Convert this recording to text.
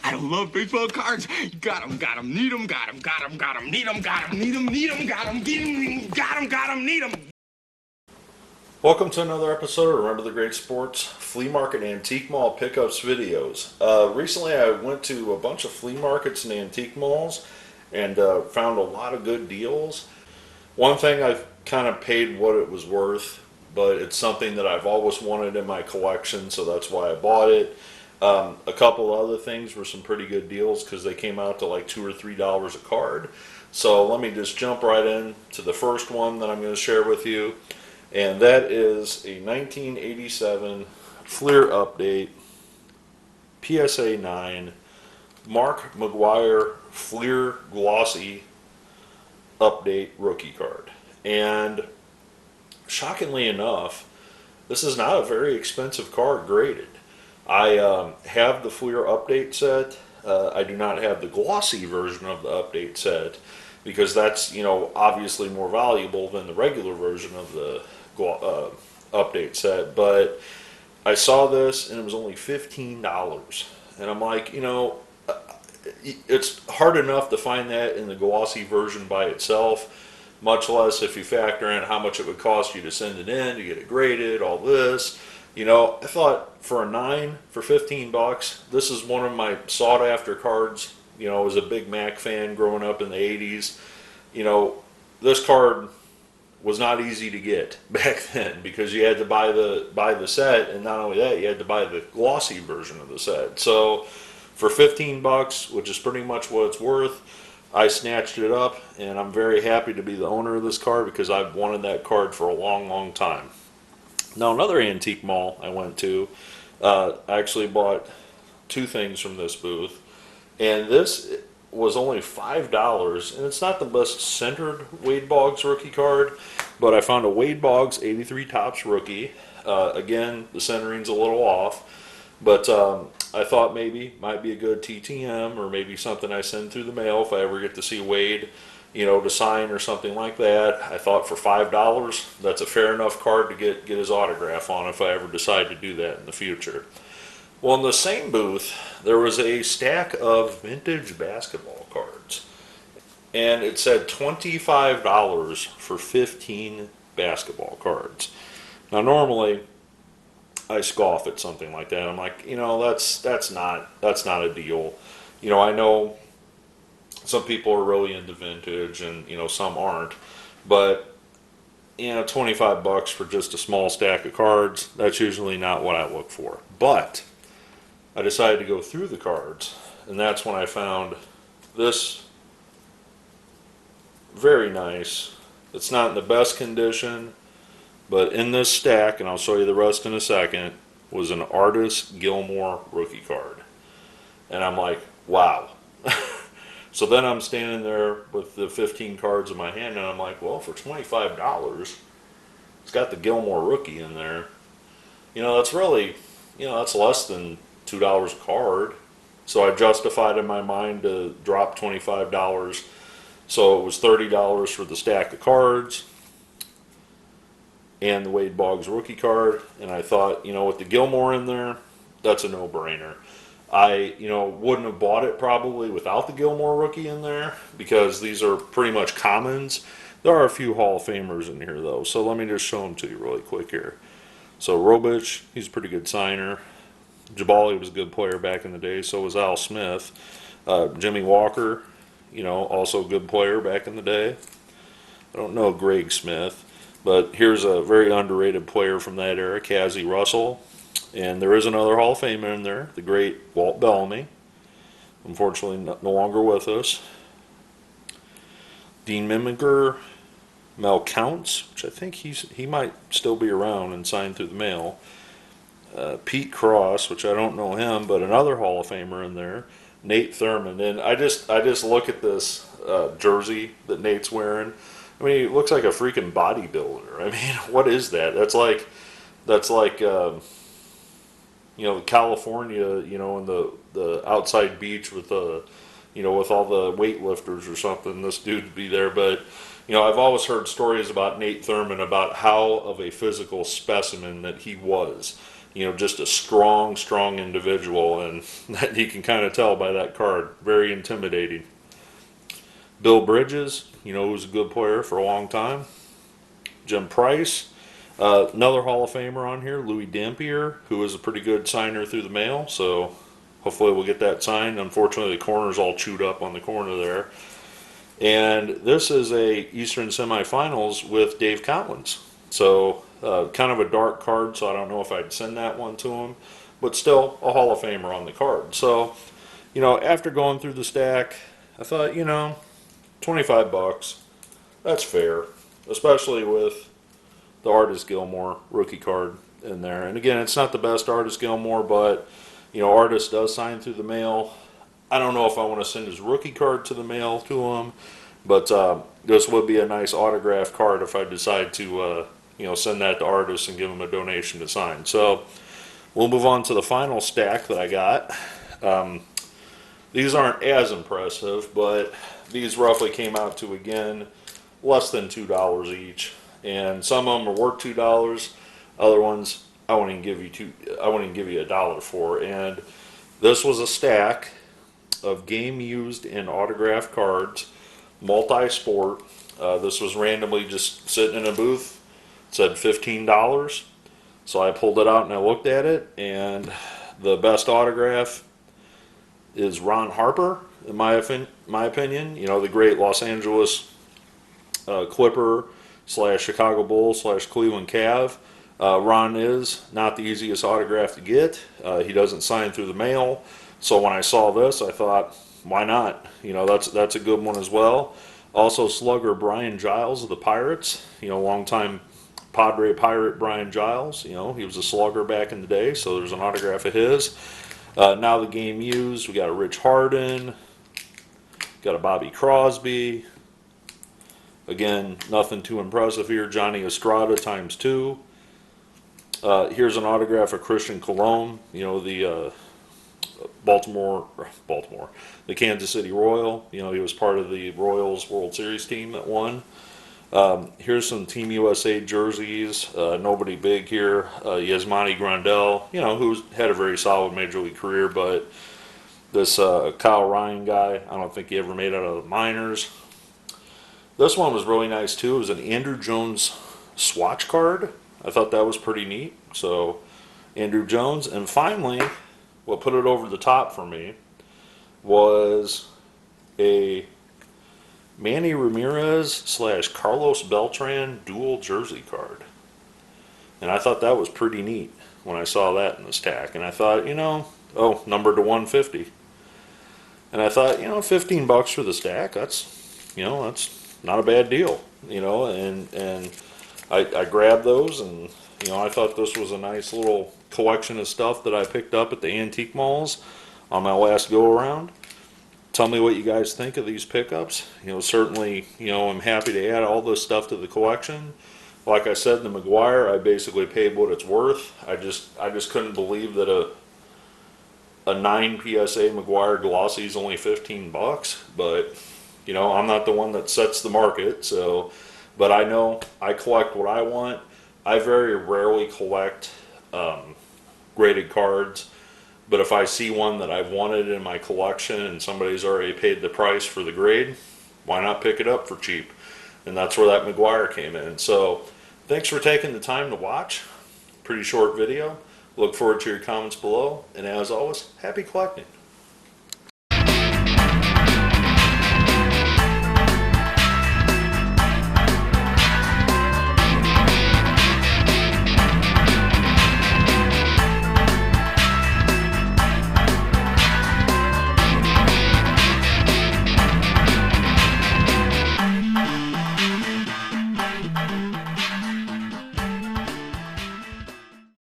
I love baseball cards. Got 'em, need 'em, got 'em, need 'em, need 'em, need 'em, got 'em, got 'em, need 'em. Welcome to another episode of Remember the Great Sports Flea Market Antique Mall Pickups videos. Recently I went to a bunch of flea markets and antique malls and found a lot of good deals. One thing I've kind of paid what it was worth, but it's something that I've always wanted in my collection, so that's why I bought it. A couple other things were some pretty good deals because they came out to like $2 or $3 a card. So let me just jump right in to the first one that I'm going to share with you. And that is a 1987 Fleer Update PSA 9 Mark McGwire Fleer Glossy Update rookie card. And shockingly enough, this is not a very expensive card graded. I have the Fleer Update set. I do not have the glossy version of the update set because that's, obviously more valuable than the regular version of the update set. But I saw this and it was only $15, and I'm like, it's hard enough to find that in the glossy version by itself, much less if you factor in how much it would cost you to send it in, to get it graded, all this. I thought for a 9 for $15, this is one of my sought after cards. I was a big Mac fan growing up in the 80s. This card was not easy to get back then because you had to buy the set, and not only that, you had to buy the glossy version of the set. So for $15, which is pretty much what it's worth, I snatched it up, and I'm very happy to be the owner of this card because I've wanted that card for a long, long time. Now, another antique mall I went to, I actually bought two things from this booth, and this was only $5, and it's not the best centered Wade Boggs rookie card, but I found a Wade Boggs 83 Topps rookie. Again, the centering's a little off, but I thought maybe might be a good TTM, or maybe something I send through the mail if I ever get to see Wade, to sign or something like that. I thought for $5, that's a fair enough card to get his autograph on if I ever decide to do that in the future. Well, in the same booth, there was a stack of vintage basketball cards, and it said $25 for 15 basketball cards. Now, normally, I scoff at something like that. I'm like, that's not a deal. I know some people are really into vintage, and some aren't, but $25 for just a small stack of cards, that's usually not what I look for. But I decided to go through the cards, and that's when I found this very nice. It's not in the best condition, but in this stack, and I'll show you the rest in a second, was an Artis Gilmore rookie card. And I'm like, wow. So then I'm standing there with the 15 cards in my hand, and I'm like, well, for $25, it's got the Gilmore rookie in there. That's really, that's less than $2 a card. So I justified in my mind to drop $25. So it was $30 for the stack of cards and the Wade Boggs rookie card. And I thought, with the Gilmore in there, that's a no-brainer. I, wouldn't have bought it probably without the Gilmore rookie in there because these are pretty much commons. There are a few Hall of Famers in here though, so let me just show them to you really quick here. So Robich, he's a pretty good signer. Jabali was a good player back in the day, so was Al Smith. Jimmy Walker, also a good player back in the day. I don't know Greg Smith, but here's a very underrated player from that era, Cassie Russell. And there is another Hall of Famer in there, the great Walt Bellamy. Unfortunately, no longer with us. Dean Miminger, Mel Counts, which I think he might still be around and signed through the mail. Pete Cross, which I don't know him, but another Hall of Famer in there. Nate Thurmond, and I just look at this jersey that Nate's wearing. I mean, he looks like a freaking bodybuilder. I mean, what is that? That's like California, in the outside beach with with all the weightlifters or something. This dude would be there, but I've always heard stories about Nate Thurmond about how of a physical specimen that he was. just a strong individual, and that you can kind of tell by that card. Very intimidating. Bill Bridges, who's a good player for a long time. Jim Price, another Hall of Famer on here. Louis Dampier, who was a pretty good signer through the mail, so hopefully we'll get that signed. Unfortunately, the corner's all chewed up on the corner there. And this is a Eastern semifinals with Dave Collins. So kind of a dark card, so I don't know if I'd send that one to him. But still, a Hall of Famer on the card. So, after going through the stack, I thought, $25, that's fair. Especially with the Artis Gilmore rookie card in there. And again, it's not the best Artis Gilmore, but, Artis does sign through the mail. I don't know if I want to send his rookie card to the mail to him, but this would be a nice autograph card if I decide to, send that to Artis and give him a donation to sign. So we'll move on to the final stack that I got. These aren't as impressive, but these roughly came out to, again, less than $2 each. And some of them are worth $2. Other ones I wouldn't even give you $1 for. And this was a stack of game used and autographed cards, multi-sport. This was randomly just sitting in a booth. It said $15. So I pulled it out and I looked at it, and the best autograph is Ron Harper, in my opinion. The great Los Angeles Clipper / Chicago Bull / Cleveland Cav. Ron is not the easiest autograph to get. He doesn't sign through the mail. So when I saw this, I thought, why not? That's a good one as well. Also, slugger Brian Giles of the Pirates. Longtime Padre Pirate Brian Giles. He was a slugger back in the day, so there's an autograph of his. Now the game used, we got a Rich Harden, got a Bobby Crosby. Again, nothing too impressive here. Johnny Estrada ×2. Here's an autograph of Christian Colon, the the Kansas City Royal. He was part of the Royals World Series team that won. Here's some Team USA jerseys. Nobody big here. Yasmani Grandal, who's had a very solid major league career, but this Kyle Ryan guy, I don't think he ever made it out of the minors. This one was really nice too. It was an Andrew Jones swatch card. I thought that was pretty neat. So Andrew Jones. And finally, what put it over the top for me was a Manny Ramirez / Carlos Beltran dual jersey card. And I thought that was pretty neat when I saw that in the stack. And I thought, numbered to 150. And I thought, $15 for the stack, that's not a bad deal, and I grabbed those, and I thought this was a nice little collection of stuff that I picked up at the antique malls on my last go around. Tell me what you guys think of these pickups. Certainly, I'm happy to add all this stuff to the collection. Like I said, the McGwire, I basically paid what it's worth. I just couldn't believe that a 9 PSA McGwire Glossy is only $15, but I'm not the one that sets the market, but I know I collect what I want. I very rarely collect graded cards, but if I see one that I've wanted in my collection and somebody's already paid the price for the grade, why not pick it up for cheap? And that's where that McGwire came in. So thanks for taking the time to watch. Pretty short video. Look forward to your comments below, and as always, happy collecting.